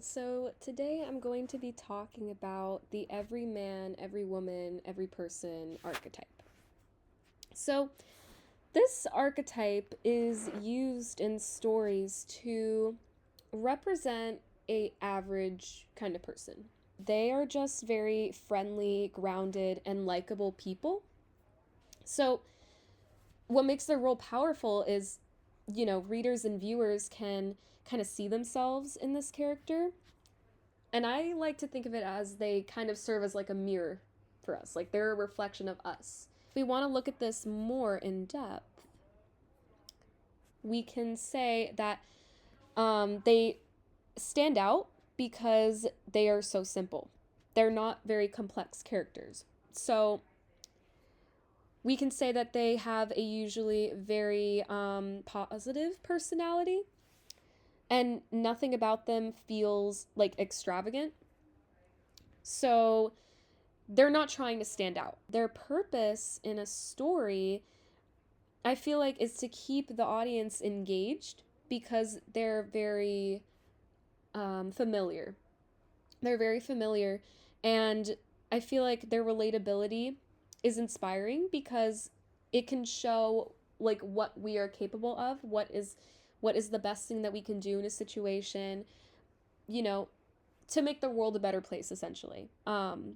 So today I'm going to be talking about the every man, every woman, every person archetype. So this archetype is used in stories to represent a average kind of person. They are just very friendly, grounded, and likable people. So what makes their role powerful is, readers and viewers can kind of see themselves in this character. And I like to think of it as they kind of serve as like a mirror for us, like they're a reflection of us. If we want to look at this more in depth, we can say that they stand out because they are so simple. They're not very complex characters. So we can say that they have a usually very positive personality, and nothing about them feels like extravagant. So they're not trying to stand out. Their purpose in a story, I feel like, is to keep the audience engaged because they're very familiar. They're very familiar, and I feel like their relatability is inspiring because it can show like what we are capable of, what is the best thing that we can do in a situation, you know, to make the world a better place essentially. And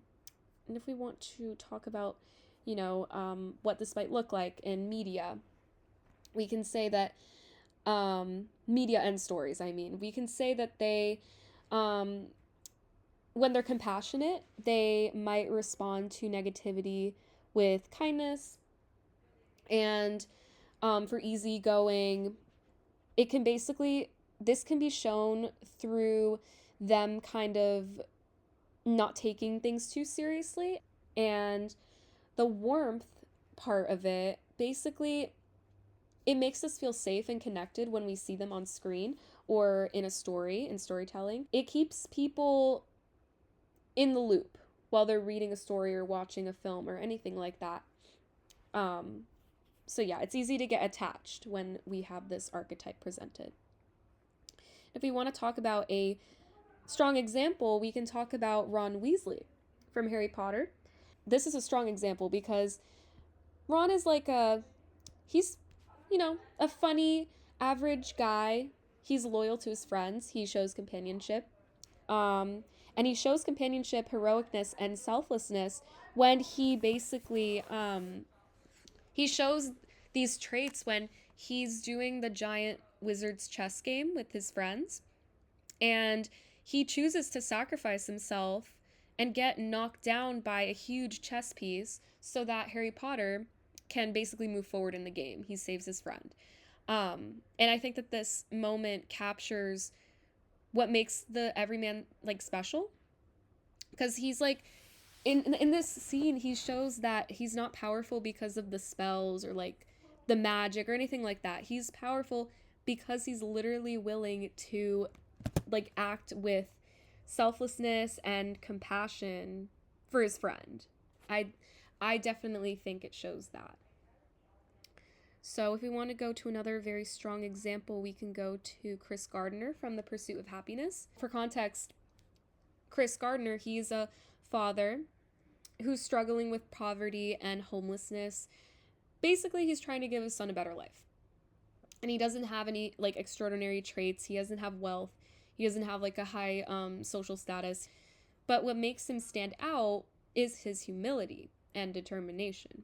if we want to talk about, what this might look like in media, we can say that media and stories, we can say that um, when they're compassionate, they might respond to negativity with kindness. And for easygoing, this can be shown through them kind of not taking things too seriously. And the warmth part of it, basically, it makes us feel safe and connected when we see them on screen or in a story, in storytelling. It keeps people in the loop while they're reading a story or watching a film or anything like that. So yeah, it's easy to get attached when we have this archetype presented. If we want to talk about a strong example, we can talk about Ron Weasley from Harry Potter. This is a strong example because Ron is he's, a funny, average guy. He's loyal to his friends. He shows companionship. And he shows companionship, heroicness, and selflessness when he shows these traits when he's doing the giant wizard's chess game with his friends. And he chooses to sacrifice himself and get knocked down by a huge chess piece so that Harry Potter can basically move forward in the game. He saves his friend. And I think that this moment captures what makes the Everyman special, because he's in this scene he shows that he's not powerful because of the spells or the magic or anything like that. He's powerful because he's literally willing to act with selflessness and compassion for his friend. I definitely think it shows that. So if we want to go to another very strong example, we can go to Chris Gardner from The Pursuit of Happiness. For context, Chris Gardner, he's a father who's struggling with poverty and homelessness. Basically, he's trying to give his son a better life. And he doesn't have any extraordinary traits. He doesn't have wealth. He doesn't have a high social status. But what makes him stand out is his humility and determination.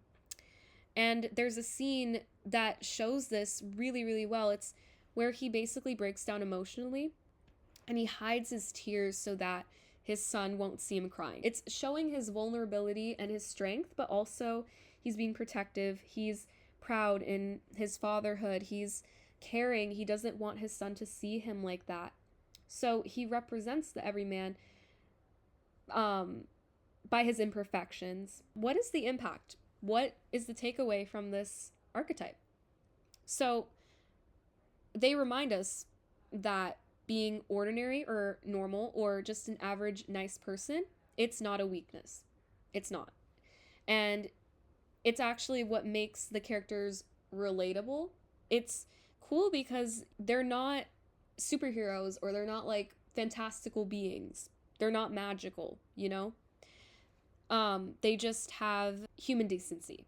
And there's a scene that shows this really, really well. It's where he basically breaks down emotionally and he hides his tears so that his son won't see him crying. It's showing his vulnerability and his strength, but also he's being protective. He's proud in his fatherhood. He's caring. He doesn't want his son to see him like that. So he represents the everyman by his imperfections. What is the impact? What is the takeaway from this archetype? So they remind us that being ordinary or normal or just an average nice person, it's not a weakness. It's not. And it's actually what makes the characters relatable. It's cool because they're not superheroes, or they're not like fantastical beings. They're not magical, you know? They just have human decency.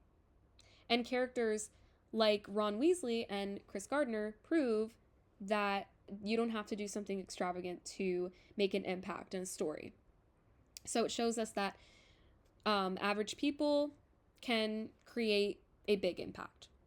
And characters like Ron Weasley and Chris Gardner prove that you don't have to do something extravagant to make an impact in a story. So it shows us that average people can create a big impact.